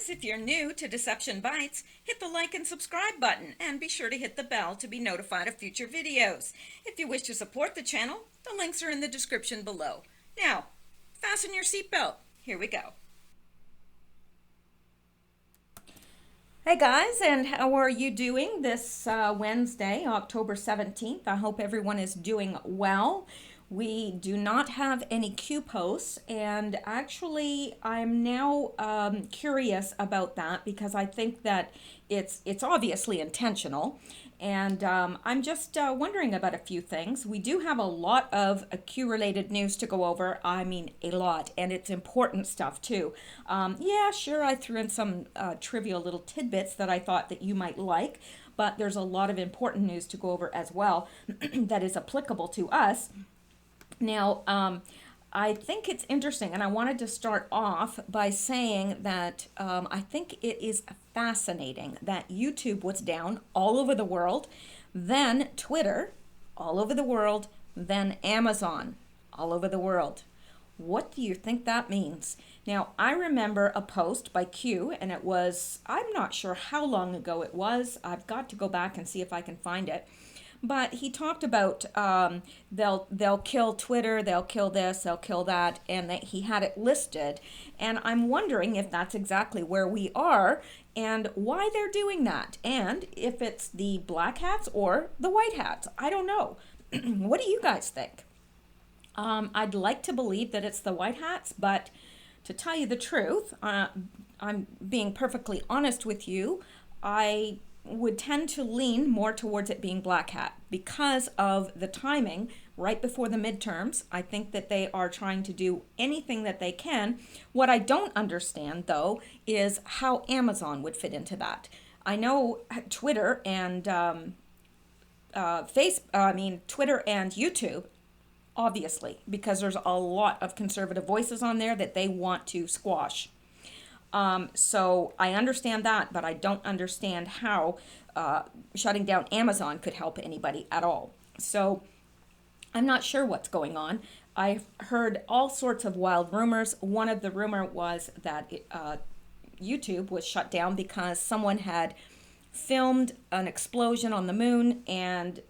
guys, if you're new to Deception Bytes, hit the like and subscribe button and be sure to hit the bell to be notified of future videos. If you wish to support the channel, the links are in the description below. Now, fasten your seatbelt. Here we go. Hey guys, and how are you doing this Wednesday, October 17th? I hope everyone is doing well. We do not have any Q posts, and actually I'm now curious about that because I think that it's obviously intentional, and I'm just wondering about a few things. We do have a lot of Q-related news to go over. I mean, a lot, and it's important stuff too. Yeah, sure, I threw in some trivial little tidbits that I thought that you might like, but there's a lot of important news to go over as well that is applicable to us. Now, I think it's interesting, and I wanted to start off by saying that I think it is fascinating that YouTube was down all over the world, then Twitter all over the world, then Amazon all over the world. What do you think that means? Now, I remember a post by Q, and it was, I'm not sure how long ago it was. I've got to go back and see if I can find it. But he talked about they'll kill Twitter, they'll kill this, they'll kill that, and that he had it listed. And I'm wondering if that's exactly where we are and why they're doing that, and if it's the black hats or the white hats. I don't know. What do you guys think? I'd like to believe that it's the white hats, but to tell you the truth, I'm being perfectly honest with you. I would tend to lean more towards it being black hat because of the timing right before the midterms. I think that they are trying to do anything that they can. What I don't understand, though, is how Amazon would fit into that. I know Twitter and Twitter and YouTube, obviously, because there's a lot of conservative voices on there that they want to squash. So I understand that, but I don't understand how shutting down Amazon could help anybody at all. So I'm not sure what's going on. I've heard all sorts of wild rumors. One of the rumor was that YouTube was shut down because someone had filmed an explosion on the moon, and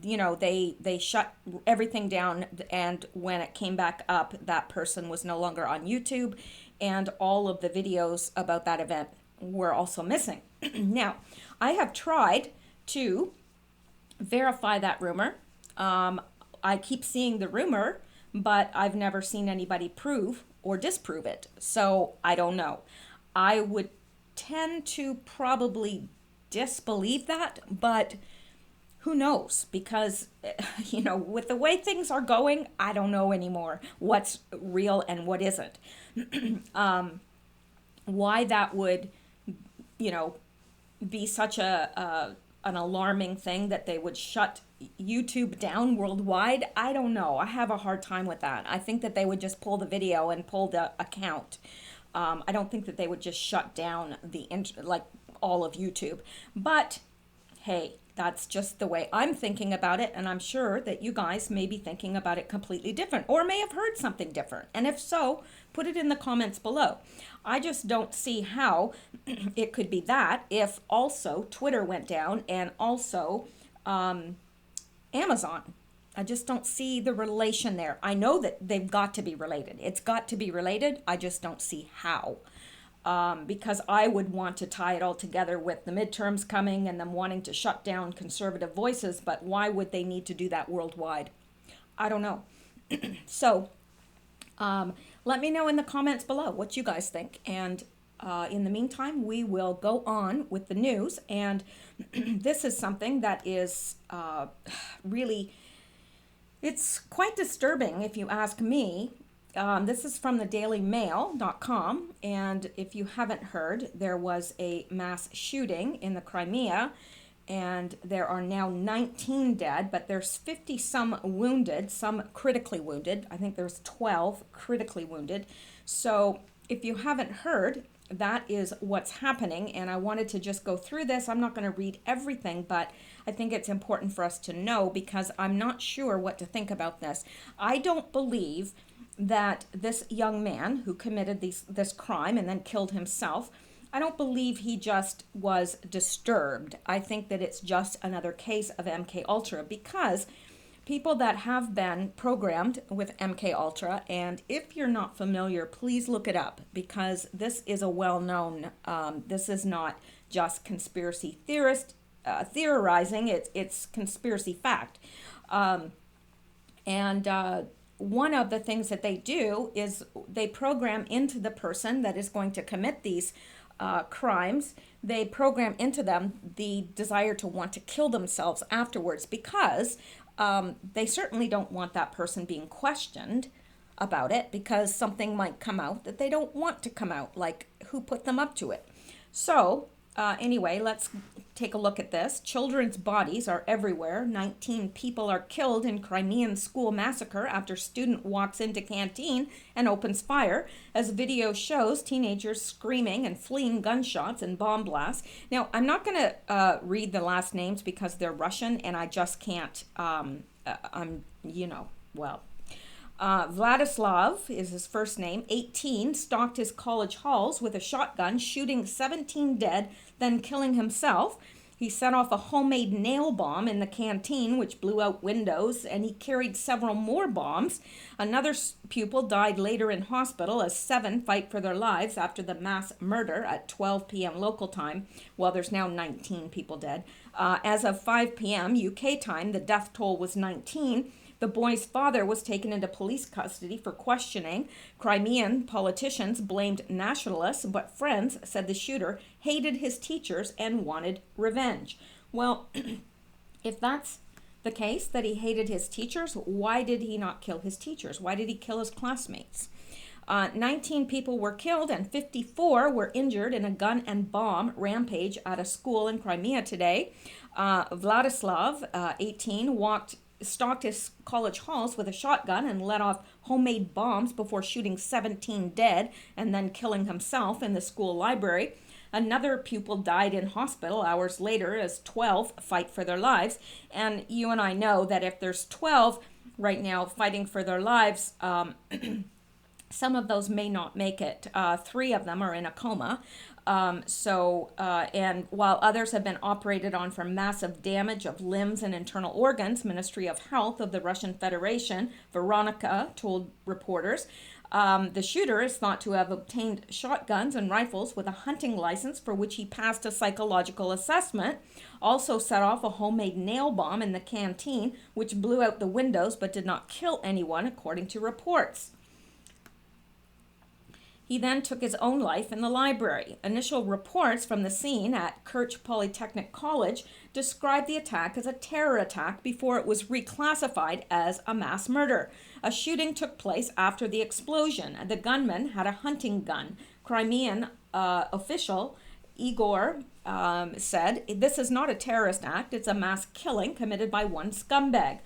they shut everything down, and when it came back up, that person was no longer on YouTube, and all of the videos about that event were also missing. Now, I have tried to verify that rumor. I keep seeing the rumor, but I've never seen anybody prove or disprove it, so I don't know. I would tend to probably disbelieve that, but who knows? Because, with the way things are going, I don't know anymore what's real and what isn't. Why that would, be such an alarming thing that they would shut YouTube down worldwide, I don't know. I have a hard time with that. I think that they would just pull the video and pull the account. I don't think that they would just shut down all of YouTube. But hey, that's just the way I'm thinking about it, and I'm sure that you guys may be thinking about it completely different or may have heard something different. And if so, put it in the comments below. I just don't see how it could be that if also Twitter went down and also Amazon. I just don't see the relation there. I know that they've got to be related. It's got to be related. I just don't see how. Because I would want to tie it all together with the midterms coming and them wanting to shut down conservative voices, but why would they need to do that worldwide? I don't know. So let me know in the comments below what you guys think, and in the meantime, we will go on with the news, and this is something that is really, it's quite disturbing if you ask me. This is from the dailymail.com, and if you haven't heard, there was a mass shooting in the Crimea, and there are now 19 dead, but there's 50 some wounded, some critically wounded. I think there's 12 critically wounded. So if you haven't heard, that is what's happening, and I wanted to just go through this. I'm not going to read everything, but I think it's important for us to know because I'm not sure what to think about this. I don't believe that this young man who committed this crime and then killed himself I don't believe he just was disturbed. I think that it's just another case of MK Ultra, because people that have been programmed with MK Ultra, and if you're not familiar, please look it up, because this is a well-known. This is not just conspiracy theorizing. It's conspiracy fact, and one of the things that they do is they program into the person that is going to commit these crimes. They program into them the desire to want to kill themselves afterwards, because they certainly don't want that person being questioned about it, because something might come out that they don't want to come out, like who put them up to it. So anyway, let's take a look at this. Children's bodies are everywhere. 19 people are killed in Crimean school massacre after student walks into canteen and opens fire. As video shows, teenagers screaming and fleeing gunshots and bomb blasts. Now, I'm not going to read the last names because they're Russian and I just can't, Vladislav is his first name, 18, stalked his college halls with a shotgun, shooting 17 dead, then killing himself. He set off a homemade nail bomb in the canteen, which blew out windows, and he carried several more bombs. Another pupil died later in hospital as 7 fight for their lives after the mass murder at 12 p.m. local time. Well, there's now 19 people dead. As of 5 p.m. UK time, the death toll was 19. The boy's father was taken into police custody for questioning. Crimean politicians blamed nationalists, but friends said the shooter hated his teachers and wanted revenge. Well, if that's the case, that he hated his teachers, why did he not kill his teachers? Why did he kill his classmates? 19 people were killed and 54 were injured in a gun and bomb rampage at a school in Crimea today. Vladislav, 18, stalked his college halls with a shotgun and let off homemade bombs before shooting 17 dead and then killing himself in the school library. Another pupil died in hospital hours later as 12 fight for their lives. And you and I know that if there's 12 right now fighting for their lives, some of those may not make it. 3 of them are in a coma. And while others have been operated on for massive damage of limbs and internal organs, Ministry of Health of the Russian Federation, Veronica, told reporters, the shooter is thought to have obtained shotguns and rifles with a hunting license for which he passed a psychological assessment, also set off a homemade nail bomb in the canteen, which blew out the windows but did not kill anyone, according to reports. He then took his own life in the library. Initial reports from the scene at Kerch Polytechnic College described the attack as a terror attack before it was reclassified as a mass murder. A shooting took place after the explosion. The gunman had a hunting gun. Crimean official Igor said, "This is not a terrorist act, it's a mass killing committed by one scumbag."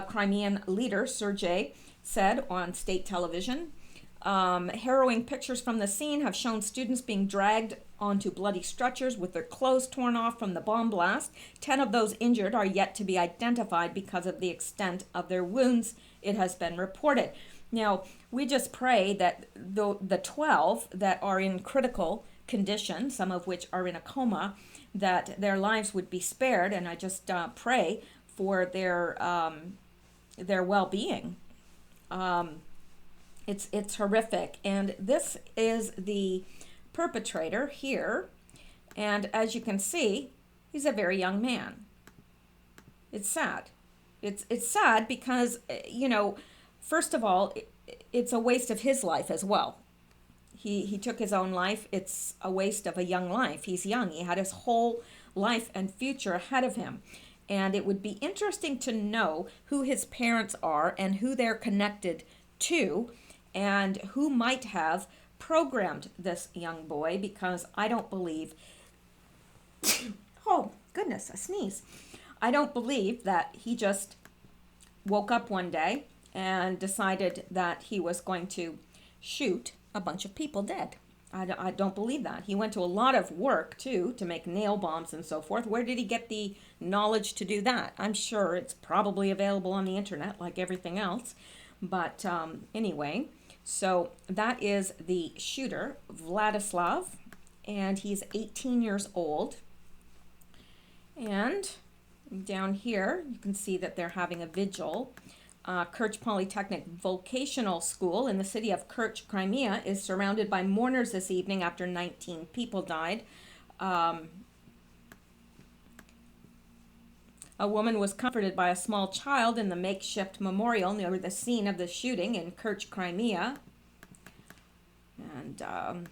Crimean leader Sergei said on state television. Harrowing pictures from the scene have shown students being dragged onto bloody stretchers with their clothes torn off from the bomb blast. 10 of those injured are yet to be identified because of the extent of their wounds, it has been reported. Now, we just pray that the 12 that are in critical condition, some of which are in a coma, that their lives would be spared, and I just pray for their well-being. It's horrific, and this is the perpetrator here, and as you can see, he's a very young man. It's sad. It's sad because, first of all, it's a waste of his life as well. He took his own life. It's a waste of a young life. He's young. He had his whole life and future ahead of him. And it would be interesting to know who his parents are and who they're connected to, and who might have programmed this young boy, because I don't believe, oh goodness, a sneeze. I don't believe that he just woke up one day and decided that he was going to shoot a bunch of people dead. I don't believe that. He went to a lot of work too to make nail bombs and so forth. Where did he get the knowledge to do that? I'm sure it's probably available on the internet like everything else. But anyway, so that is the shooter, Vladislav, and he's 18 years old. And down here, you can see that they're having a vigil. Kerch Polytechnic Vocational School in the city of Kerch, Crimea, is surrounded by mourners this evening after 19 people died. A woman was comforted by a small child in the makeshift memorial near the scene of the shooting in Kerch, Crimea. And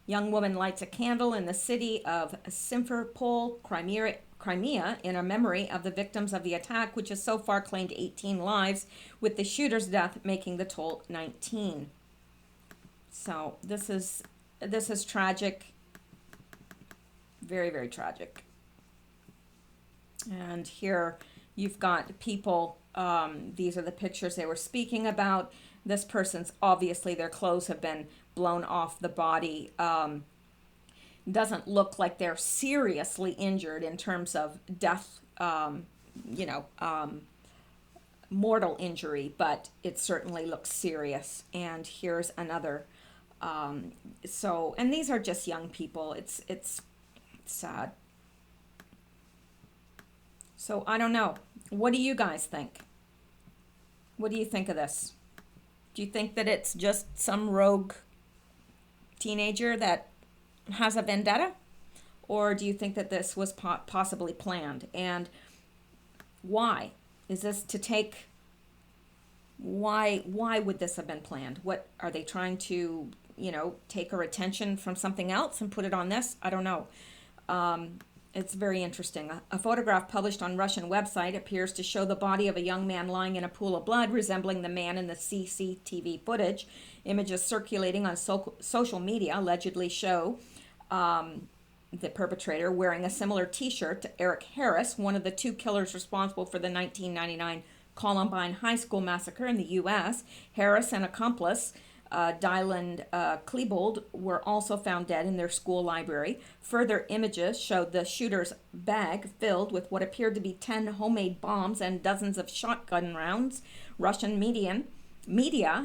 young woman lights a candle in the city of Simferopol, Crimea, in a memory of the victims of the attack, which has so far claimed 18 lives, with the shooter's death making the toll 19. So this is tragic, very, very tragic. And here you've got people, these are the pictures they were speaking about. This person's, obviously their clothes have been blown off the body. Doesn't look like they're seriously injured in terms of death, mortal injury, but it certainly looks serious. And here's another. And these are just young people. It's sad. So I don't know. What do you guys think? What do you think of this? Do you think that it's just some rogue teenager that has a vendetta? Or do you think that this was possibly planned? And why? Is this to take... Why would this have been planned? What are they trying to, take her attention from something else and put it on this? I don't know. It's very interesting. A photograph published on Russian website appears to show the body of a young man lying in a pool of blood, resembling the man in the CCTV footage. Images circulating on social media allegedly show the perpetrator wearing a similar t-shirt to Eric Harris, one of the two killers responsible for the 1999 Columbine High School massacre in the U.S. Harris and accomplice Dylan Klebold were also found dead in their school library. Further images showed the shooter's bag filled with what appeared to be 10 homemade bombs and dozens of shotgun rounds. Russian media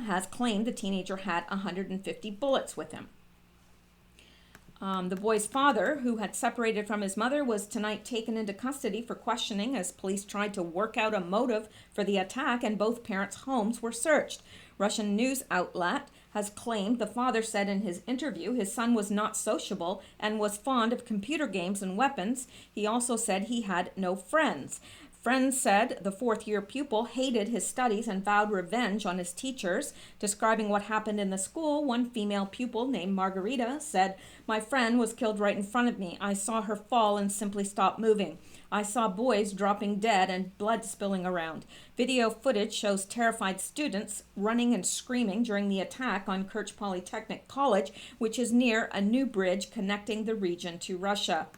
has claimed the teenager had 150 bullets with him. The boy's father, who had separated from his mother, was tonight taken into custody for questioning as police tried to work out a motive for the attack, and both parents' homes were searched. Russian news outlet has claimed the father said in his interview his son was not sociable and was fond of computer games and weapons. He also said he had no friends. Friends said the fourth-year pupil hated his studies and vowed revenge on his teachers. Describing what happened in the school, one female pupil named Margarita said, "My friend was killed right in front of me. I saw her fall and simply stop moving. I saw boys dropping dead and blood spilling around." Video footage shows terrified students running and screaming during the attack on Kerch Polytechnic College, which is near a new bridge connecting the region to Russia.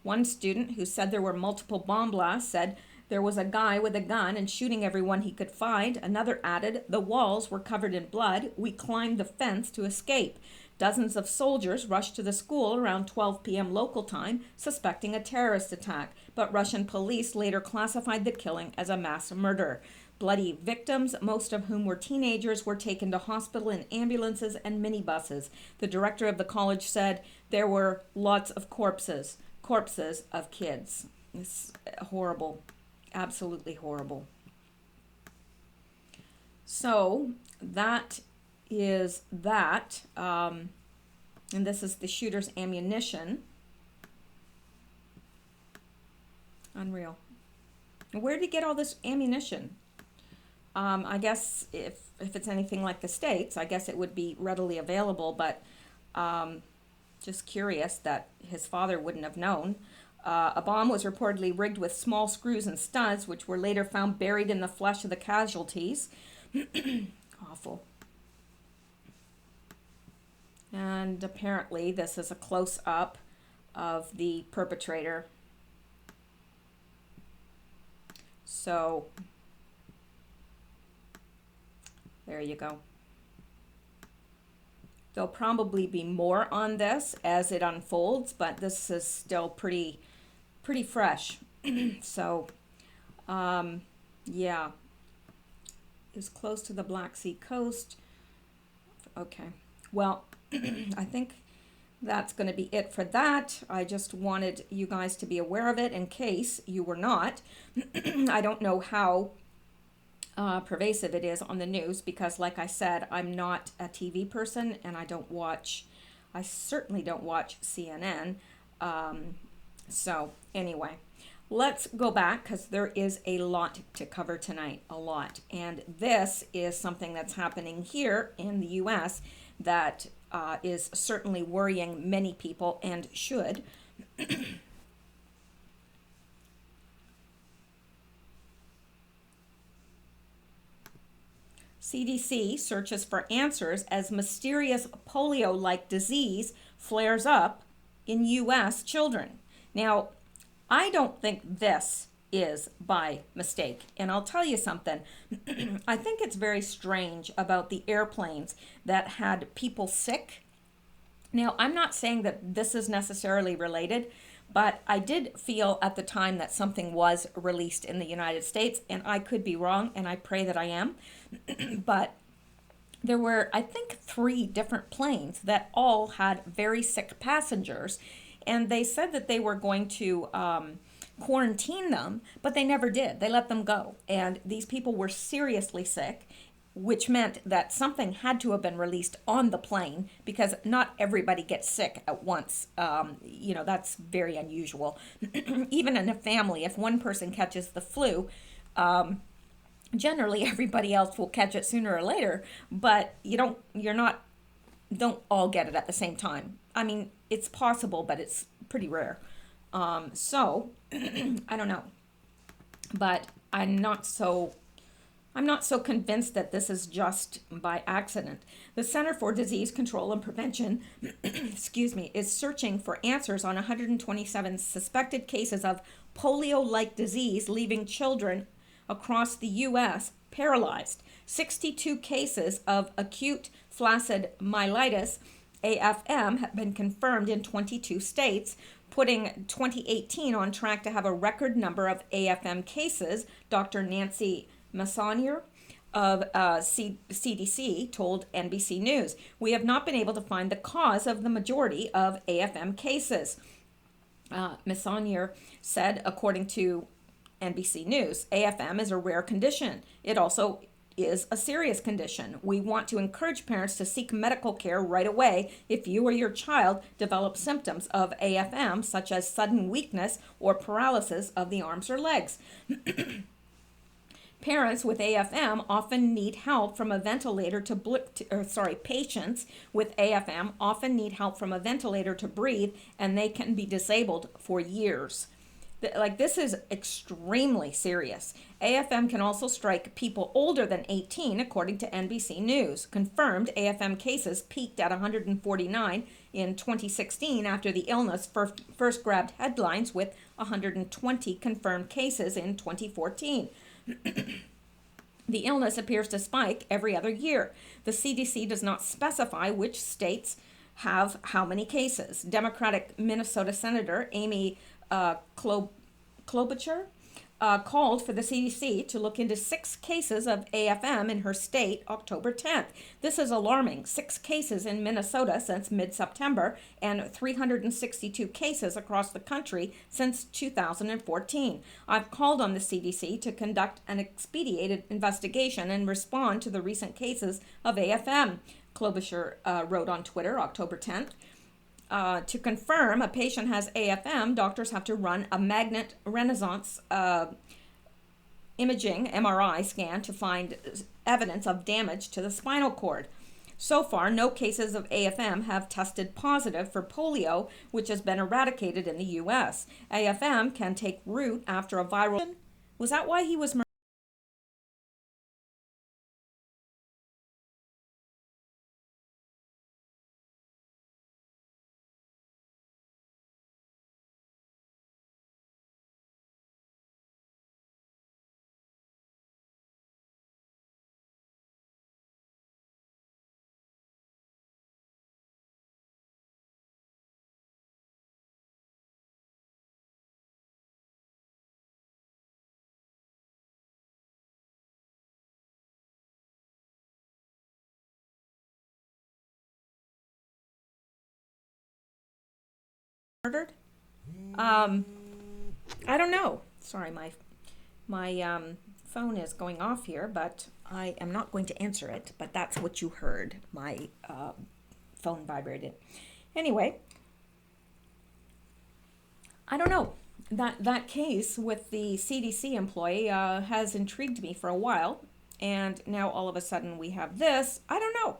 One student who said there were multiple bomb blasts said there was a guy with a gun and shooting everyone he could find. Another added, "The walls were covered in blood. We climbed the fence to escape." Dozens of soldiers rushed to the school around 12 p.m. local time, suspecting a terrorist attack, but Russian police later classified the killing as a mass murder. Bloody victims, most of whom were teenagers, were taken to hospital in ambulances and minibuses. The director of the college said there were lots of corpses of kids. It's horrible, absolutely horrible. So that is that, and this is the shooter's ammunition. Unreal. Where did he get all this ammunition? I guess if it's anything like the States, I guess it would be readily available, but just curious that his father wouldn't have known. A bomb was reportedly rigged with small screws and studs, which were later found buried in the flesh of the casualties. Awful. And apparently this is a close-up of the perpetrator. So, there you go. There'll probably be more on this as it unfolds, but this is still pretty fresh. So, yeah. It's close to the Black Sea coast. Okay. Well, I think that's going to be it for that. I just wanted you guys to be aware of it in case you were not. I don't know how pervasive it is on the news because, like I said, I'm not a TV person and I certainly don't watch CNN. So, anyway, let's go back because there is a lot to cover tonight, a lot. And this is something that's happening here in the US that is certainly worrying many people and should. CDC searches for answers as mysterious polio-like disease flares up in US children. Now, I don't think this is by mistake. And I'll tell you something. I think it's very strange about the airplanes that had people sick. Now, I'm not saying that this is necessarily related, but I did feel at the time that something was released in the United States, and I could be wrong, and I pray that I am. But there were, I think, 3 different planes that all had very sick passengers, and they said that they were going to quarantine them, but they never did. They let them go, and these people were seriously sick, which meant that something had to have been released on the plane because not everybody gets sick at once. That's very unusual. Even in a family, if one person catches the flu, generally everybody else will catch it sooner or later, but don't all get it at the same time. I mean, it's possible, but it's pretty rare. So I don't know, but I'm not so convinced that this is just by accident. The Center for Disease Control and Prevention, excuse me, is searching for answers on 127 suspected cases of polio-like disease, leaving children across the U.S. paralyzed. 62 cases of acute flaccid myelitis, AFM, have been confirmed in 22 states, putting 2018 on track to have a record number of AFM cases. Dr. Nancy Messonnier of CDC told NBC News, "We have not been able to find the cause of the majority of AFM cases." Messonnier said, according to NBC News, AFM is a rare condition. It also is a serious condition. We want to encourage parents to seek medical care right away if you or your child develop symptoms of AFM, such as sudden weakness or paralysis of the arms or legs. Parents with AFM often need help from a ventilator patients with AFM often need help from a ventilator to breathe, and they can be disabled for years. This is extremely serious. AFM can also strike people older than 18, according to NBC News. Confirmed AFM cases peaked at 149 in 2016 after the illness first grabbed headlines with 120 confirmed cases in 2014. The illness appears to spike every other year. The CDC does not specify which states have how many cases. Democratic Minnesota Senator Amy Klobuchar called for the CDC to look into 6 cases of AFM in her state October 10th. This is alarming. 6 cases in Minnesota since mid-September and 362 cases across the country since 2014. I've called on the CDC to conduct an expedited investigation and respond to the recent cases of AFM, Klobuchar wrote on Twitter October 10th. To confirm a patient has AFM, doctors have to run a magnet resonance imaging MRI scan to find evidence of damage to the spinal cord. So far, no cases of AFM have tested positive for polio, which has been eradicated in the U.S. AFM can take root after a viral... Was that why he was murdered? I don't know. Sorry, my phone is going off here, but I am not going to answer it. But that's what you heard. My phone vibrated. Anyway, I don't know. That case with the CDC employee has intrigued me for a while, and now all of a sudden we have this. I don't know.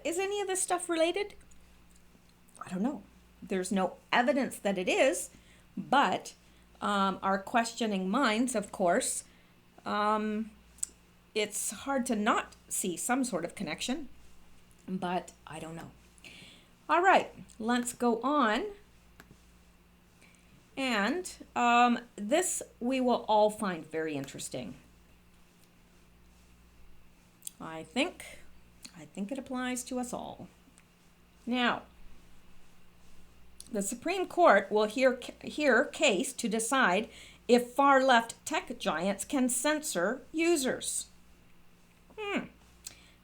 Is any of this stuff related? I don't know. There's no evidence that it is, but our questioning minds, of course, it's hard to not see some sort of connection, but I don't know. All right, let's go on. And this we will all find very interesting. I think it applies to us all. Now, the Supreme Court will hear case to decide if far-left tech giants can censor users.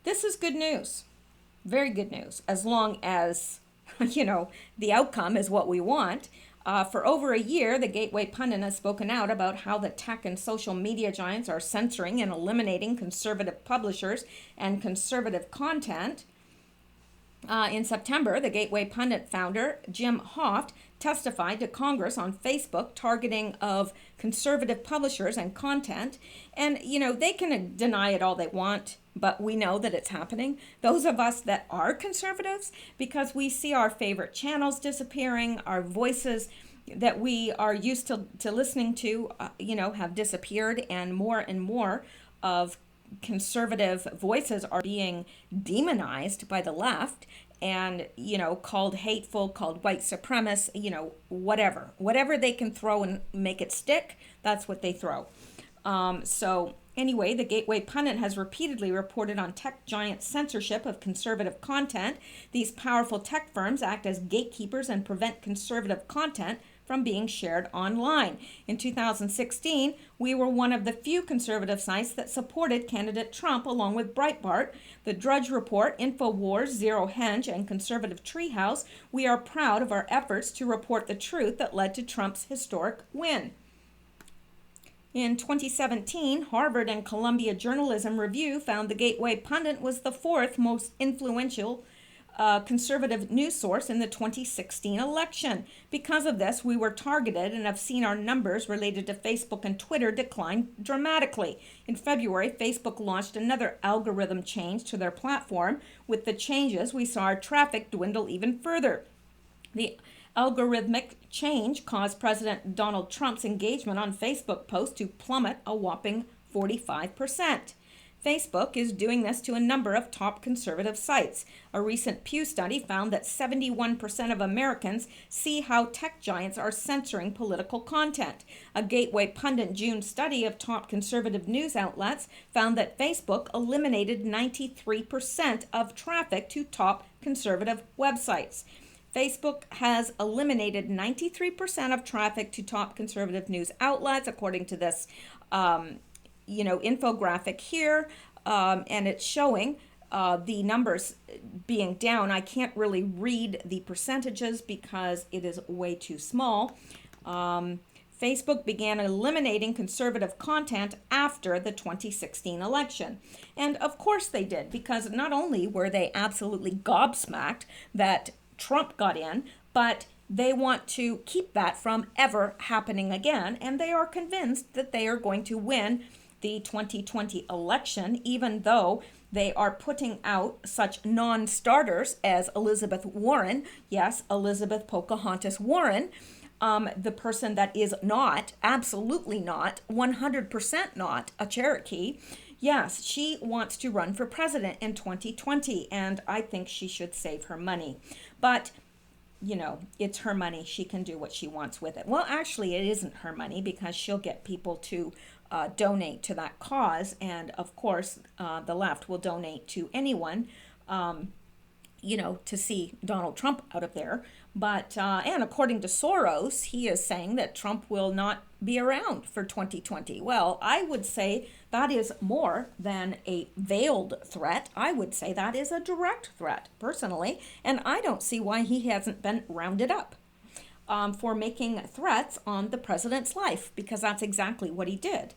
This is good news. Very good news, as long as, the outcome is what we want. For over a year, the Gateway Pundit has spoken out about how the tech and social media giants are censoring and eliminating conservative publishers and conservative content. In September, the Gateway Pundit founder, Jim Hoft, testified to Congress on Facebook targeting of conservative publishers and content. And, they can deny it all they want, but we know that it's happening. Those of us that are conservatives, because we see our favorite channels disappearing, our voices that we are used to listening to, have disappeared, and more of conservative voices are being demonized by the left and, called hateful, called white supremacist, whatever they can throw and make it stick, that's what they throw. So anyway, the Gateway Pundit has repeatedly reported on tech giant censorship of conservative content. These powerful tech firms act as gatekeepers and prevent conservative content from being shared online. In 2016, we were one of the few conservative sites that supported candidate Trump, along with Breitbart, the Drudge Report, InfoWars, Zero Hedge, and Conservative Treehouse. We are proud of our efforts to report the truth that led to Trump's historic win. In 2017, Harvard and Columbia Journalism Review found the Gateway Pundit was the fourth most influential conservative news source in the 2016 election. Because of this, we were targeted and have seen our numbers related to Facebook and Twitter decline dramatically. In February, Facebook launched another algorithm change to their platform. With the changes, we saw our traffic dwindle even further. The algorithmic change caused President Donald Trump's engagement on Facebook posts to plummet a whopping 45%. Facebook is doing this to a number of top conservative sites. A recent Pew study found that 71% of Americans see how tech giants are censoring political content. A Gateway Pundit June study of top conservative news outlets found that Facebook eliminated 93% of traffic to top conservative websites. Facebook has eliminated 93% of traffic to top conservative news outlets, according to this infographic here, and it's showing the numbers being down. I can't really read the percentages because it is way too small. Facebook began eliminating conservative content after the 2016 election. And of course they did, because not only were they absolutely gobsmacked that Trump got in, but they want to keep that from ever happening again, and they are convinced that they are going to win the 2020 election, even though they are putting out such non-starters as Elizabeth Warren. Yes, Elizabeth Pocahontas Warren, the person that is not, absolutely not, 100% not a Cherokee. Yes, she wants to run for president in 2020, and I think she should save her money. But it's her money. She can do what she wants with it. Well, actually, it isn't her money, because she'll get people to donate to that cause. And of course, the left will donate to anyone, to see Donald Trump out of there. But, and according to Soros, he is saying that Trump will not be around for 2020. Well, I would say that is more than a veiled threat. I would say that is a direct threat, personally. And I don't see why he hasn't been rounded up. for making threats on the president's life, because that's exactly what he did.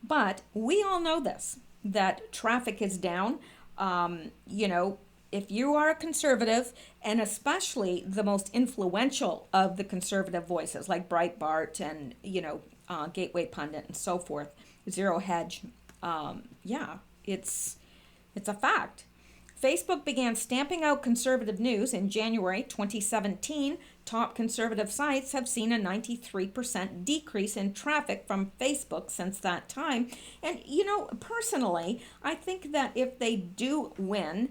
But we all know this, that traffic is down. If you are a conservative, and especially the most influential of the conservative voices like Breitbart and, Gateway Pundit and so forth, Zero Hedge, it's a fact. Facebook began stamping out conservative news in January 2017. Top conservative sites have seen a 93% decrease in traffic from Facebook since that time. And, personally, I think that if they do win,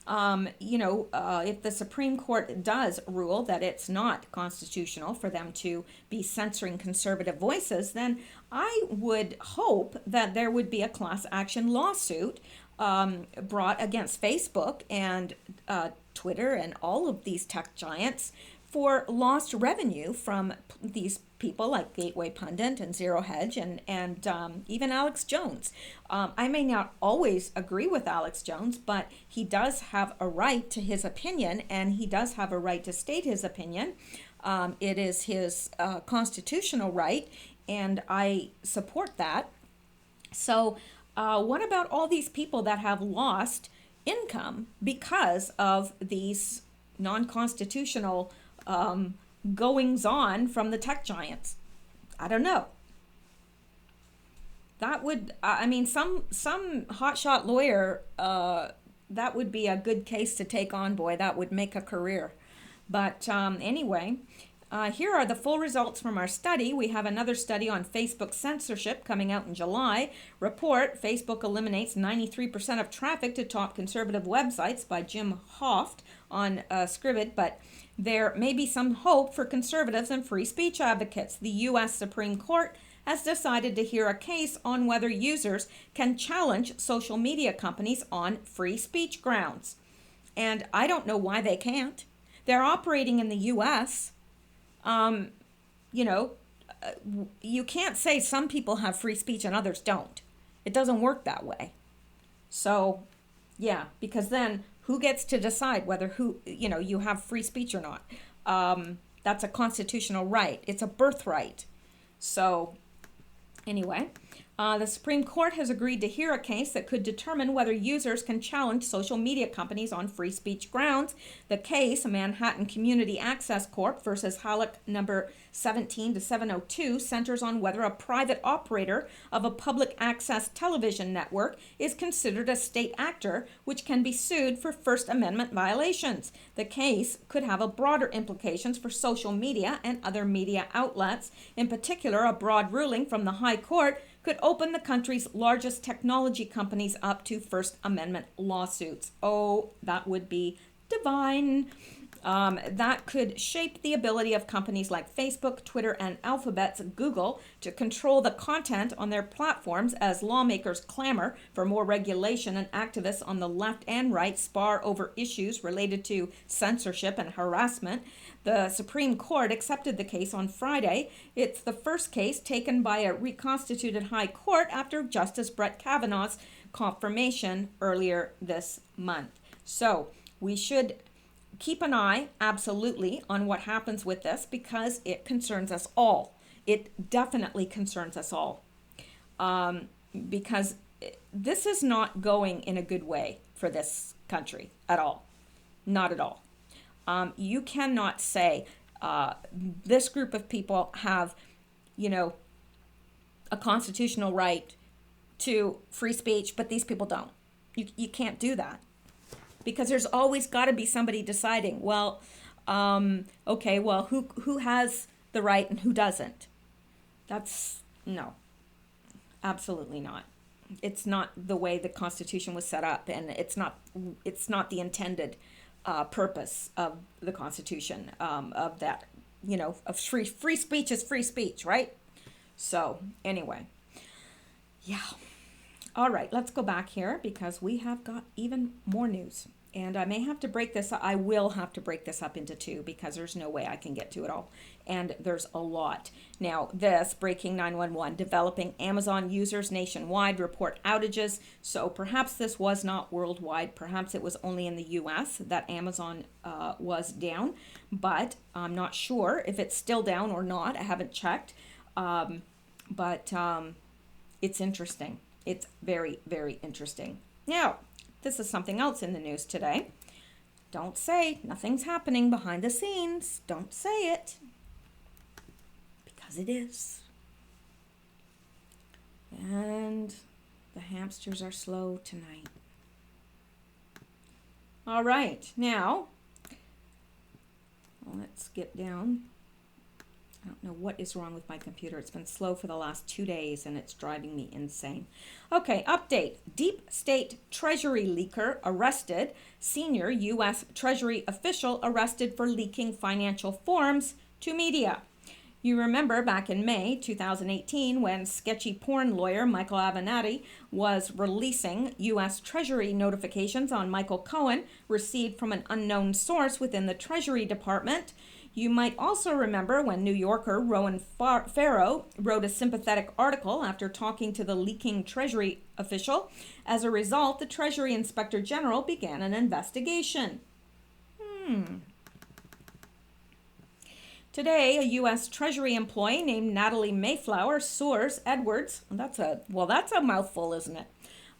if the Supreme Court does rule that it's not constitutional for them to be censoring conservative voices, then I would hope that there would be a class action lawsuit brought against Facebook and Twitter and all of these tech giants for lost revenue from these people like Gateway Pundit and Zero Hedge and even Alex Jones. I may not always agree with Alex Jones, but he does have a right to his opinion, and he does have a right to state his opinion. It is his constitutional right, and I support that. So what about all these people that have lost income because of these non-constitutional goings on from the tech giants? I don't know. That would, some hotshot lawyer, that would be a good case to take on, boy. That would make a career. But anyway, here are the full results from our study. We have another study on Facebook censorship coming out in July. Report, Facebook eliminates 93% of traffic to top conservative websites, by Jim Hoft on Scribd, but there may be some hope for conservatives and free speech advocates. The U.S. Supreme Court has decided to hear a case on whether users can challenge social media companies on free speech grounds. And I don't know why they can't. They're operating in the U.S. You can't say some people have free speech and others don't. It doesn't work that way. So, yeah, because then who gets to decide whether you have free speech or not? That's a constitutional right. It's a birthright. So, anyway, the Supreme Court has agreed to hear a case that could determine whether users can challenge social media companies on free speech grounds. The case, Manhattan Community Access Corp. Versus Halleck number 17-702, centers on whether a private operator of a public access television network is considered a state actor, which can be sued for First Amendment violations. The case could have a broader implications for social media and other media outlets. In particular, a broad ruling from the High Court could open the country's largest technology companies up to First Amendment lawsuits. Oh, that would be divine. That could shape the ability of companies like Facebook, Twitter, and Alphabet's Google to control the content on their platforms as lawmakers clamor for more regulation and activists on the left and right spar over issues related to censorship and harassment. The Supreme Court accepted the case on Friday. It's the first case taken by a reconstituted High Court after Justice Brett Kavanaugh's confirmation earlier this month. So we should keep an eye, absolutely, on what happens with this, because it concerns us all. It definitely concerns us all. Because this is not going in a good way for this country at all. Not at all. You cannot say this group of people have, a constitutional right to free speech, but these people don't. You can't do that. Because there's always got to be somebody deciding, who has the right and who doesn't? No, absolutely not. It's not the way the Constitution was set up, and it's not the intended purpose of the Constitution, of that, of free speech is free speech, right? So anyway, yeah. All right, let's go back here because we have got even more news. And I may have to break this up. I will have to break this up into two because there's no way I can get to it all. And there's a lot. Now, this breaking 911, developing Amazon users nationwide report outages. So perhaps this was not worldwide. Perhaps it was only in the US that Amazon was down. But I'm not sure if it's still down or not. I haven't checked. But it's interesting. It's very, very interesting. Now, this is something else in the news today. Don't say nothing's happening behind the scenes. Don't say it. Because it is. And the hamsters are slow tonight. All right, now, let's get down. I don't know what is wrong with my computer. It's been slow for the last 2 days and it's driving me insane. Okay, update. Deep State Treasury leaker arrested. Senior U.S. Treasury official arrested for leaking financial forms to media. You remember back in May 2018 when sketchy porn lawyer Michael Avenatti was releasing U.S. Treasury notifications on Michael Cohen received from an unknown source within the Treasury Department. You might also remember when New Yorker Rowan Farrow wrote a sympathetic article after talking to the leaking Treasury official. As a result, the Treasury Inspector General began an investigation. Today, a U.S. Treasury employee named Natalie Mayflower Soares Edwards, that's a mouthful, isn't it?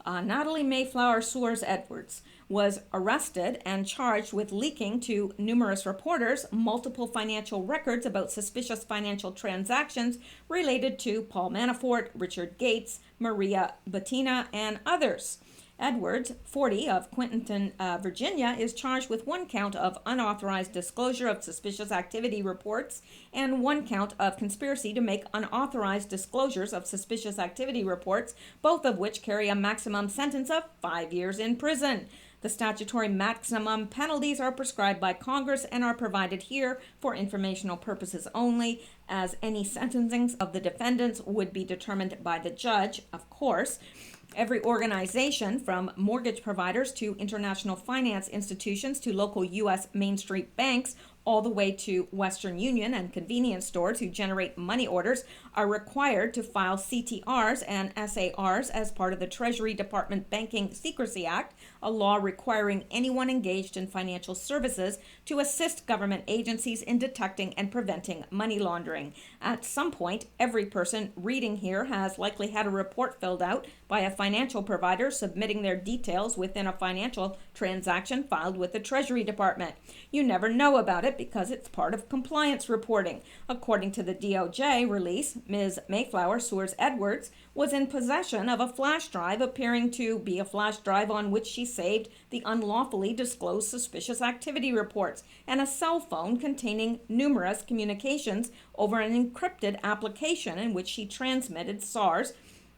Natalie Mayflower Soares Edwards was arrested and charged with leaking to numerous reporters multiple financial records about suspicious financial transactions related to Paul Manafort, Richard Gates, Maria Butina, and others. Edwards, 40, of Quinton, Virginia, is charged with 1 count of unauthorized disclosure of suspicious activity reports and 1 count of conspiracy to make unauthorized disclosures of suspicious activity reports, both of which carry a maximum sentence of 5 years in prison. The statutory maximum penalties are prescribed by Congress and are provided here for informational purposes only, as any sentencing of the defendants would be determined by the judge, of course. Every organization, from mortgage providers to international finance institutions to local U.S. Main Street banks, all the way to Western Union and convenience stores who generate money orders, are required to file CTRs and SARs as part of the Treasury Department Banking Secrecy Act, a law requiring anyone engaged in financial services to assist government agencies in detecting and preventing money laundering. At some point, every person reading here has likely had a report filled out by a financial provider submitting their details within a financial transaction filed with the Treasury Department. You never know about it because it's part of compliance reporting. According to the DOJ release, Ms. Mayflower Soares Edwards was in possession of a flash drive appearing to be a flash drive on which she saved the unlawfully disclosed suspicious activity reports, and a cell phone containing numerous communications over an encrypted application in which she transmitted SARs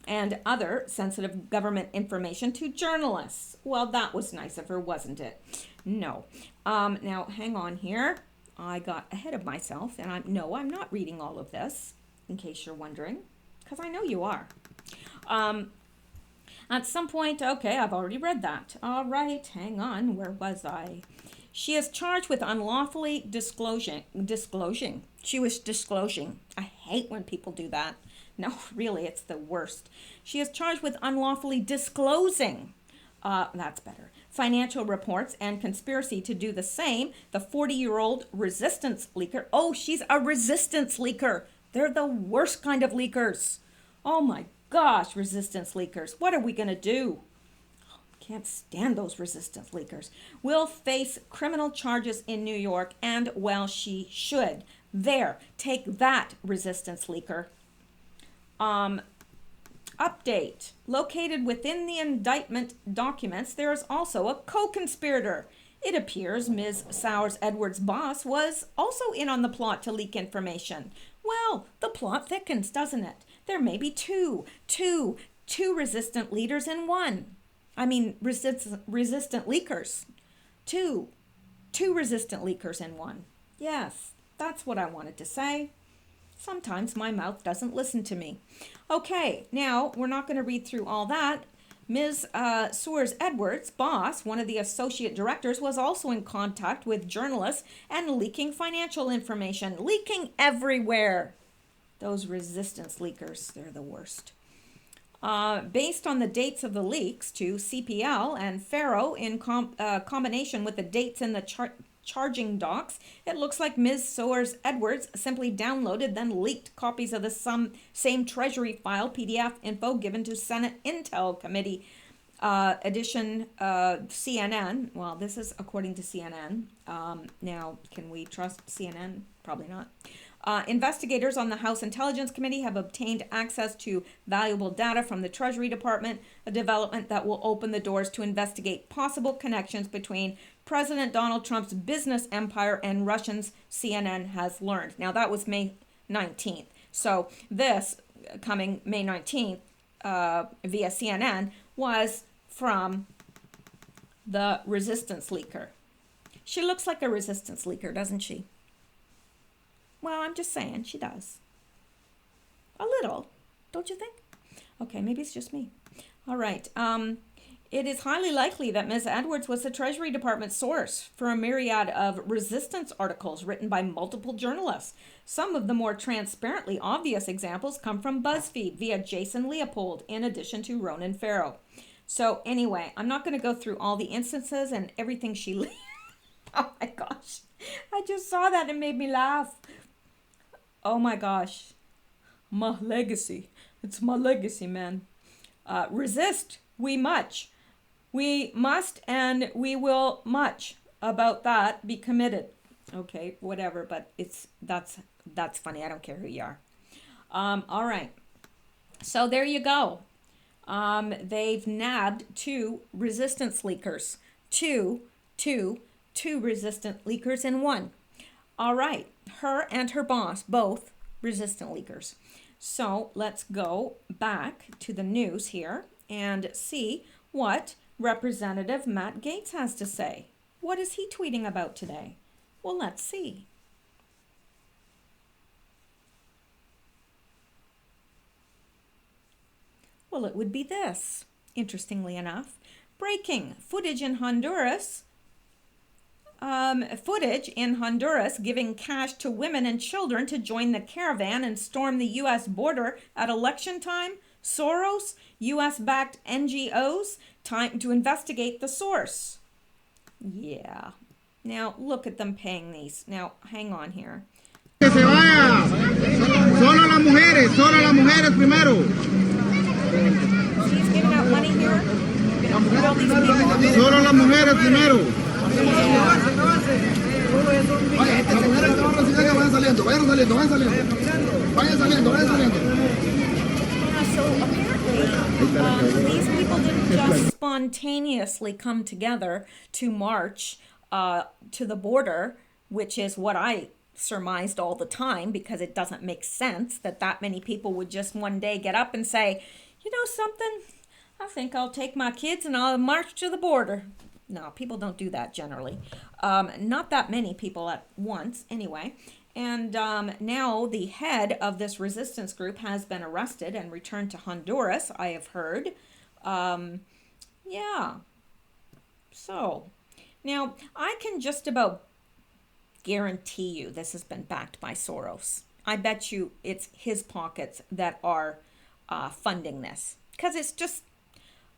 and other sensitive government information to journalists. Well, that was nice of her, wasn't it? No. Now, hang on here. I got ahead of myself, and I'm not reading all of this, in case you're wondering, because I know you are. At some point, okay, I've already read that. All right, hang on, where was I? She is charged with unlawfully disclosing. She was disclosing. I hate when people do that. No, really, it's the worst. She is charged with unlawfully disclosing. That's better. Financial reports and conspiracy to do the same. The 40-year-old resistance leaker. Oh, she's a resistance leaker. They're the worst kind of leakers. Oh my gosh, resistance leakers. What are we going to do? Can't stand those resistance leakers. Will face criminal charges in New York, and well, she should. There, take that, resistance leaker. Update. Located within the indictment documents, there is also a co-conspirator. It appears Ms. Soares Edwards' boss was also in on the plot to leak information. Well, the plot thickens, doesn't it? There may be two resistant leaders in one. Resistant leakers. Two resistant leakers in one. Yes, that's what I wanted to say. Sometimes my mouth doesn't listen to me. Okay, now we're not going to read through all that. Ms. Soares Edwards' boss, one of the associate directors, was also in contact with journalists and leaking financial information. Leaking everywhere. Those resistance leakers, they're the worst. Based on the dates of the leaks to CPL and Faro in combination with the dates in the charging docs, it looks like Ms. Soares Edwards simply downloaded then leaked copies of the same Treasury file PDF info given to Senate Intel Committee edition CNN. Well, this is according to CNN. Now, can we trust CNN? Probably not. Investigators on the House Intelligence Committee have obtained access to valuable data from the Treasury Department, a development that will open the doors to investigate possible connections between President Donald Trump's business empire and Russians, CNN has learned. Now, that was May 19th. So this coming May 19th via CNN was from the resistance leaker. She looks like a resistance leaker, doesn't she? Well, I'm just saying, she does. A little, don't you think? Okay, maybe it's just me. All right. It is highly likely that Ms. Edwards was the Treasury Department source for a myriad of resistance articles written by multiple journalists. Some of the more transparently obvious examples come from BuzzFeed via Jason Leopold, in addition to Ronan Farrow. So anyway, I'm not going to go through all the instances and everything she... Oh my gosh. I just saw that and it made me laugh. Oh my gosh. My legacy. It's my legacy, man. Resist. We much. We must and we will much. About that, be committed. Okay, whatever, but that's funny. I don't care who you are. All right. So there you go. They've nabbed two resistance leakers. Two resistant leakers in one. All right. Her and her boss, both resistant leakers. So let's go back to the news here and see what Representative Matt Gaetz has to say. What is he tweeting about today? Well, let's see. Well, it would be this, interestingly enough. Breaking footage in Honduras. Footage in Honduras giving cash to women and children to join the caravan and storm the U.S. border at election time. Soros, U.S.-backed NGOs, time to investigate the source. Yeah. Now, look at them paying these. Now, hang on here. Que se vaya. Solo las mujeres primero. He's giving out money here. All these people. Solo las mujeres primero. Vayan saliendo. So apparently, these people didn't just spontaneously come together to march to the border, which is what I surmised all the time, because it doesn't make sense that many people would just one day get up and say, you know something, I think I'll take my kids and I'll march to the border. No, people don't do that generally. Not that many people at once, anyway. And now the head of this resistance group has been arrested and returned to Honduras, I have heard. Yeah. So, now I can just about guarantee you this has been backed by Soros. I bet you it's his pockets that are funding this, because it's just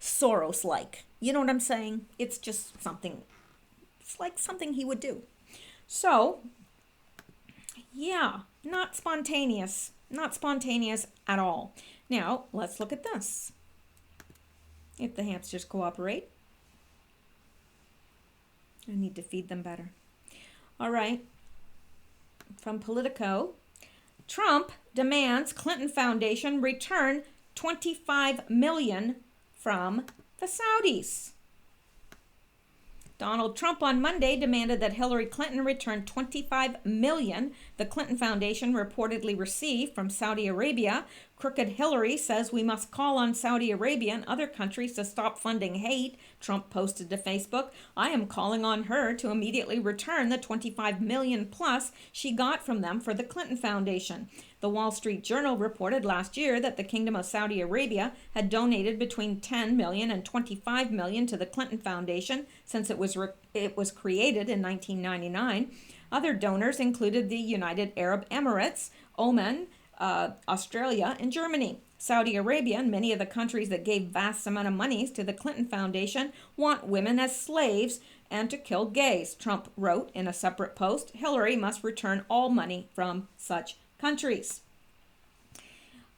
Soros-like. You know what I'm saying? It's just something, it's like something he would do. So, yeah, not spontaneous at all. Now, let's look at this. If the hamsters cooperate. I need to feed them better. All right. From Politico, Trump demands Clinton Foundation return $25 million from the Saudis. Donald Trump on Monday demanded that Hillary Clinton return $25 million the Clinton Foundation reportedly received from Saudi Arabia Crooked Hillary says we must call on Saudi Arabia and other countries to stop funding hate, Trump posted to Facebook. I am calling on her to immediately return the $25 million plus she got from them for the Clinton Foundation. The Wall Street Journal reported last year that the Kingdom of Saudi Arabia had donated between $10 million and $25 million to the Clinton Foundation since it was created in 1999. Other donors included the United Arab Emirates, Oman, Australia, and Germany. Saudi Arabia and many of the countries that gave vast amount of monies to the Clinton Foundation want women as slaves and to kill gays, Trump wrote in a separate post. Hillary must return all money from such countries.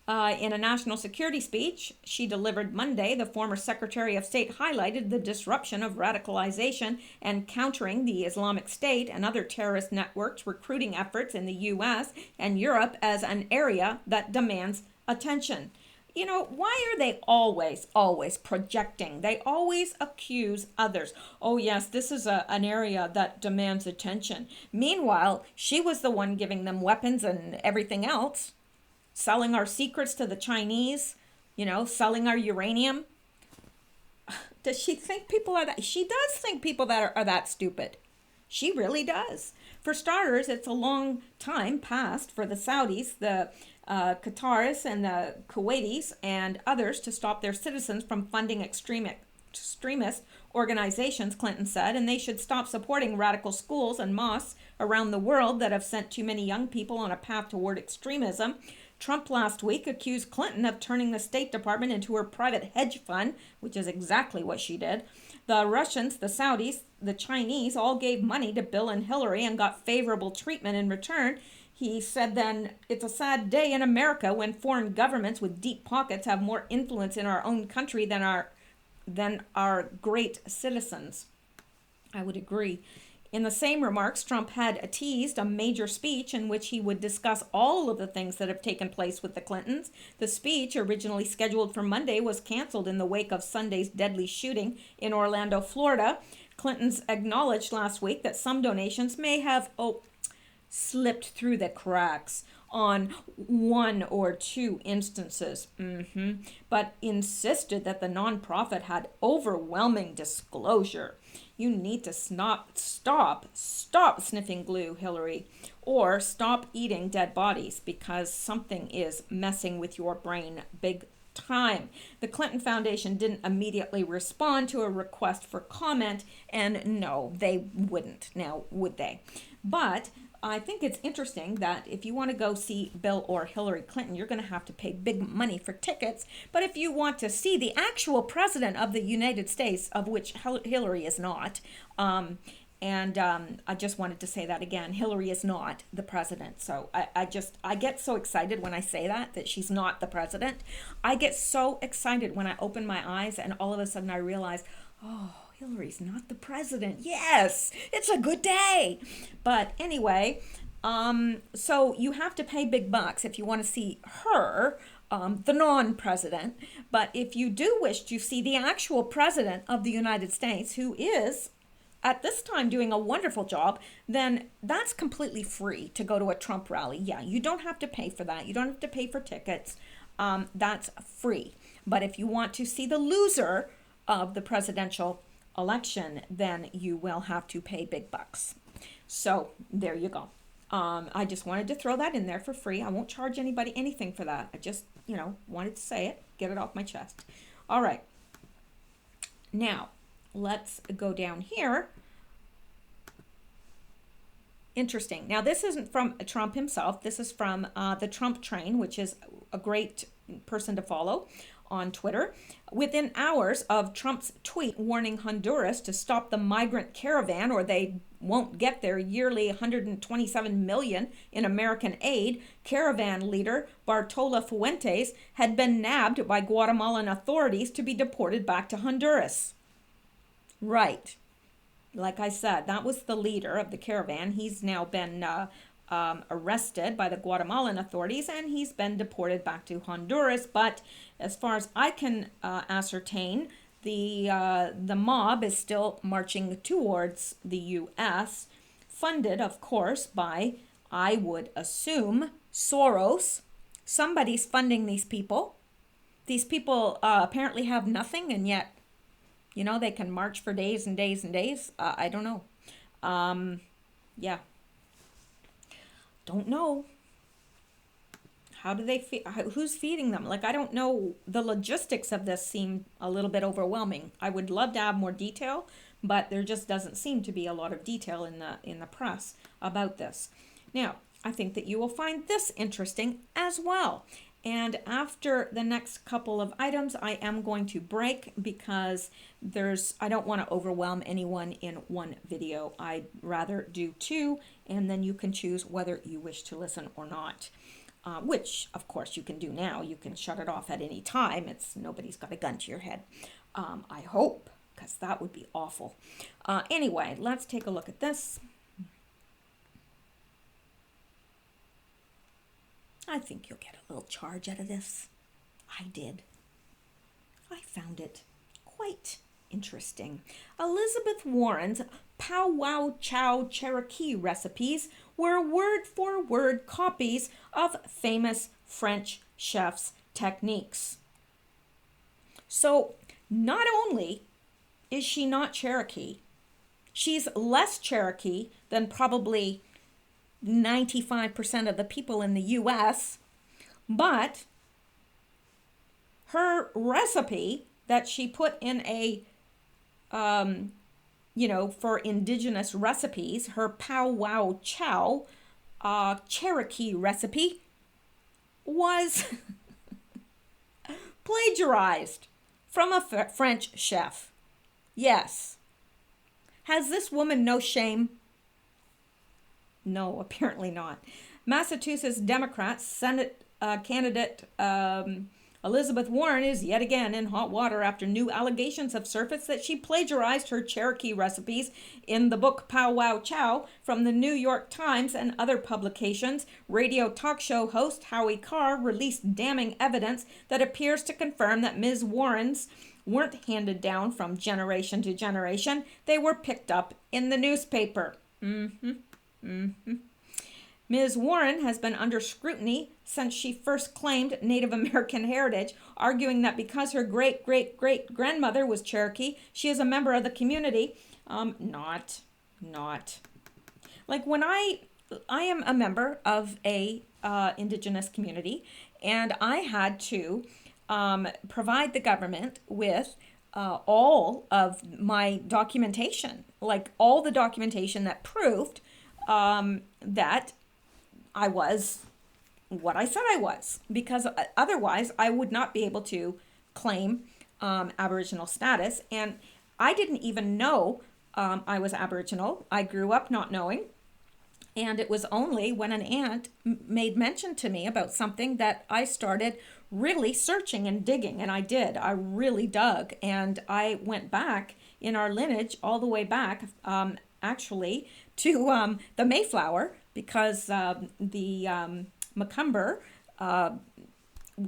In a national security speech she delivered Monday, the former Secretary of State highlighted the disruption of radicalization and countering the Islamic State and other terrorist networks' recruiting efforts in the U.S. and Europe as an area that demands attention. You know, why are they always projecting? They always accuse others. Oh, yes, this is an area that demands attention. Meanwhile, she was the one giving them weapons and everything else. Selling our secrets to the Chinese, selling our uranium. Does she think people are that? She does think people that are that stupid. She really does. For starters, it's a long time past for the Saudis, the Qataris, and the Kuwaitis, and others to stop their citizens from funding extremist organizations, Clinton said, and they should stop supporting radical schools and mosques around the world that have sent too many young people on a path toward extremism. Trump last week accused Clinton of turning the State Department into her private hedge fund, which is exactly what she did. The Russians, the Saudis, the Chinese all gave money to Bill and Hillary and got favorable treatment in return. He said then, it's a sad day in America when foreign governments with deep pockets have more influence in our own country than our great citizens. I would agree. In the same remarks, Trump had teased a major speech in which he would discuss all of the things that have taken place with the Clintons. The speech, originally scheduled for Monday, was canceled in the wake of Sunday's deadly shooting in Orlando, Florida. Clintons acknowledged last week that some donations may have slipped through the cracks on one or two instances, but insisted that the nonprofit had overwhelming disclosure. You need to stop sniffing glue, Hillary, or stop eating dead bodies because something is messing with your brain big time. The Clinton Foundation didn't immediately respond to a request for comment, and no, they wouldn't now, would they? But I think it's interesting that if you want to go see Bill or Hillary Clinton, you're going to have to pay big money for tickets. But if you want to see the actual president of the United States, of which Hillary is not, I just wanted to say that again, Hillary is not the president. So I get so excited when I say that she's not the president. I get so excited when I open my eyes and all of a sudden I realize, oh, Hillary's not the president. Yes, it's a good day. But anyway, so you have to pay big bucks if you want to see her, the non-president. But if you do wish to see the actual president of the United States, who is at this time doing a wonderful job, then that's completely free to go to a Trump rally. Yeah, you don't have to pay for that. You don't have to pay for tickets. That's free. But if you want to see the loser of the presidential election, then you will have to pay big bucks. So there you go. I just wanted to throw that in there for free. I won't charge anybody anything for that. I just, wanted to say it, get it off my chest. All right. Now, let's go down here. Interesting. Now, this isn't from Trump himself. This is from the Trump Train, which is a great person to follow on Twitter. Within hours of Trump's tweet warning Honduras to stop the migrant caravan or they won't get their yearly $127 million in American aid, caravan leader Bartola Fuentes had been nabbed by Guatemalan authorities to be deported back to Honduras. Right. Like I said, that was the leader of the caravan. He's now been arrested by the Guatemalan authorities and he's been deported back to Honduras. But as far as I can ascertain, the mob is still marching towards the U.S., funded, of course, by, I would assume, Soros. somebody's funding these people. These people apparently have nothing, and yet, they can march for days and days and days. I don't know. Yeah. Don't know. How do they feed? Who's feeding them? Like, I don't know. The logistics of this seem a little bit overwhelming. I would love to have more detail, but there just doesn't seem to be a lot of detail in the press about this. Now, I think that you will find this interesting as well. And after the next couple of items, I am going to break because I don't want to overwhelm anyone in one video. I'd rather do two, and then you can choose whether you wish to listen or not. Which, of course, you can do now. You can shut it off at any time. Nobody's got a gun to your head. I hope, because that would be awful. Anyway, let's take a look at this. I think you'll get a little charge out of this. I did. I found it quite interesting. Elizabeth Warren's Pow Wow Chow Cherokee recipes were word-for-word copies of famous French chefs' techniques. So, not only is she not Cherokee, she's less Cherokee than probably 95% of the people in the US, but her recipe that she put in a, for indigenous recipes, her Pow Wow Chow Cherokee recipe was plagiarized from a French chef. Yes. Has this woman no shame? No, apparently not. Massachusetts Democrat Senate candidate Elizabeth Warren is yet again in hot water after new allegations have surfaced that she plagiarized her Cherokee recipes in the book Pow Wow Chow from the New York Times and other publications. Radio talk show host Howie Carr released damning evidence that appears to confirm that Ms. Warren's weren't handed down from generation to generation. They were picked up in the newspaper. Ms. Warren has been under scrutiny since she first claimed Native American heritage, arguing that because her great-great-great-grandmother was Cherokee, she is a member of the community. Not. Like, when I am a member of a indigenous community, and I had to provide the government with all of my documentation, like all the documentation that proved that I was what I said I was, because otherwise I would not be able to claim Aboriginal status. And I didn't even know I was Aboriginal. I grew up not knowing. And it was only when an aunt made mention to me about something that I started really searching and digging. And I did. I really dug. And I went back in our lineage all the way back, actually, to the Mayflower, because the McCumber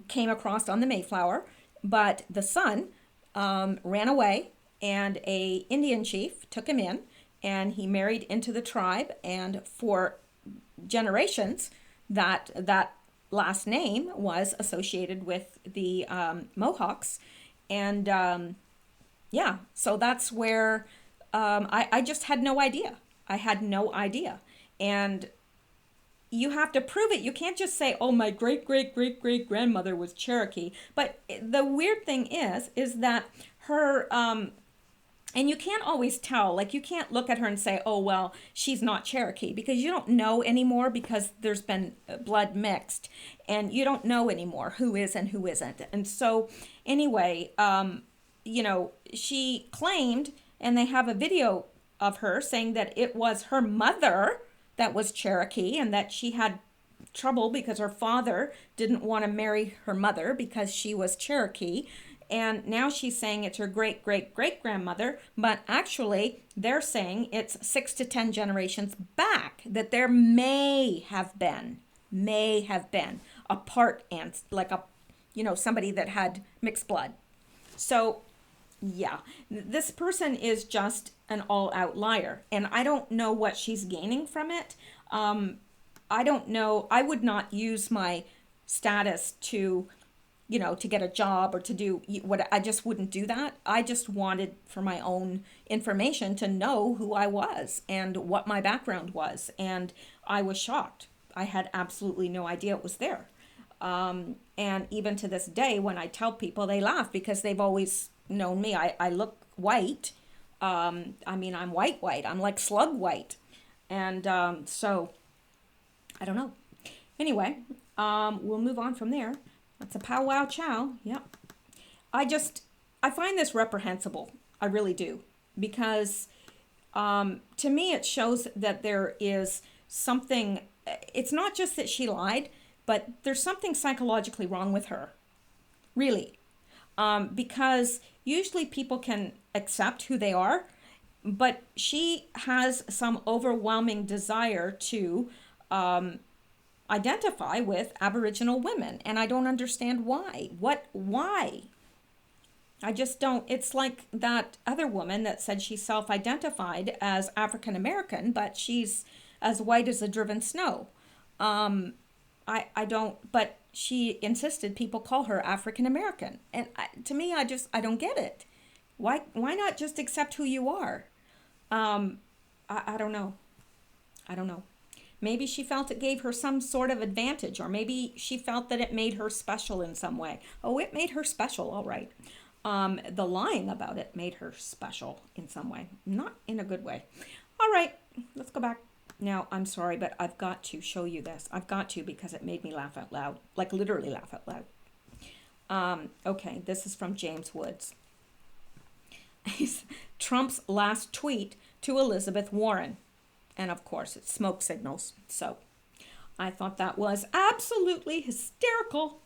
came across on the Mayflower, but the son ran away, and a Indian chief took him in, and he married into the tribe, and for generations that last name was associated with the Mohawks. And yeah, so that's where I just had no idea. I had no idea. And you have to prove it. You can't just say, oh, my great-great-great-great-grandmother was Cherokee. But the weird thing is that her, and you can't always tell, like, you can't look at her and say, oh, well, she's not Cherokee, because you don't know anymore, because there's been blood mixed, and you don't know anymore who is and who isn't. And so anyway, she claimed, and they have a video of her saying that it was her mother that was Cherokee, and that she had trouble because her father didn't want to marry her mother because she was Cherokee. And now she's saying it's her great-great-great-grandmother, but actually they're saying it's 6 to 10 generations back that there may have been a part aunt, like somebody that had mixed blood. So yeah, this person is just an all-out liar, and I don't know what she's gaining from it. I don't know. I would not use my status to, to get a job or to do what. I just wouldn't do that. I just wanted for my own information to know who I was and what my background was. And I was shocked. I had absolutely no idea it was there. And even to this day, when I tell people, they laugh because they've always known me. I look white. I'm white. I'm like slug white. And so, I don't know. Anyway, we'll move on from there. That's a powwow chow. Yep. I find this reprehensible. I really do. Because to me, it shows that there is something, it's not just that she lied, but there's something psychologically wrong with her. Really. Because usually people can accept who they are, but she has some overwhelming desire to identify with Aboriginal women, and I don't understand why. Why? I just don't. It's like that other woman that said she self-identified as African American, but she's as white as the driven snow. I don't, but she insisted people call her African American, and to me, I don't get it. Why not just accept who you are? I don't know. I don't know. Maybe she felt it gave her some sort of advantage, or maybe she felt that it made her special in some way. Oh, it made her special, all right. The lying about it made her special in some way, not in a good way. All right, let's go back. Now, I'm sorry, but I've got to show you this. I've got to, because it made me laugh out loud, like literally laugh out loud. Okay, this is from James Woods. Trump's last tweet to Elizabeth Warren. And of course, it's smoke signals. So I thought that was absolutely hysterical.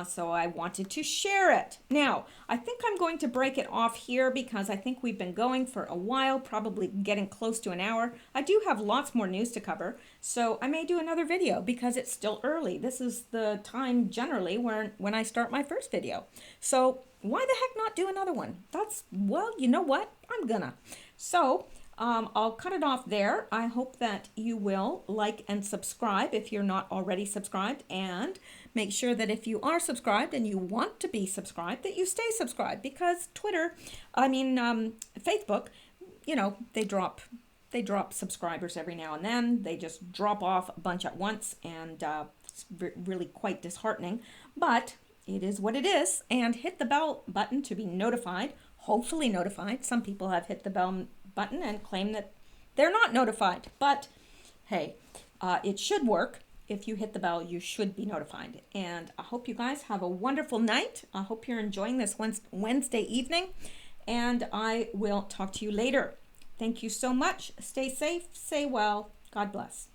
So I wanted to share it. Now, I think I'm going to break it off here because I think we've been going for a while, probably getting close to an hour. I do have lots more news to cover, so I may do another video because it's still early. This is the time generally when I start my first video. So why the heck not do another one? Well, you know what? I'm gonna. So I'll cut it off there. I hope that you will like and subscribe if you're not already subscribed, and make sure that if you are subscribed and you want to be subscribed, that you stay subscribed, because Facebook, they drop subscribers every now and then. They just drop off a bunch at once, and it's really quite disheartening, but it is what it is. And hit the bell button to be notified, hopefully notified. Some people have hit the bell button and claim that they're not notified, but hey, it should work. If you hit the bell, you should be notified. And I hope you guys have a wonderful night. I hope you're enjoying this Wednesday evening, and I will talk to you later. Thank you so much. Stay safe, stay well. God bless.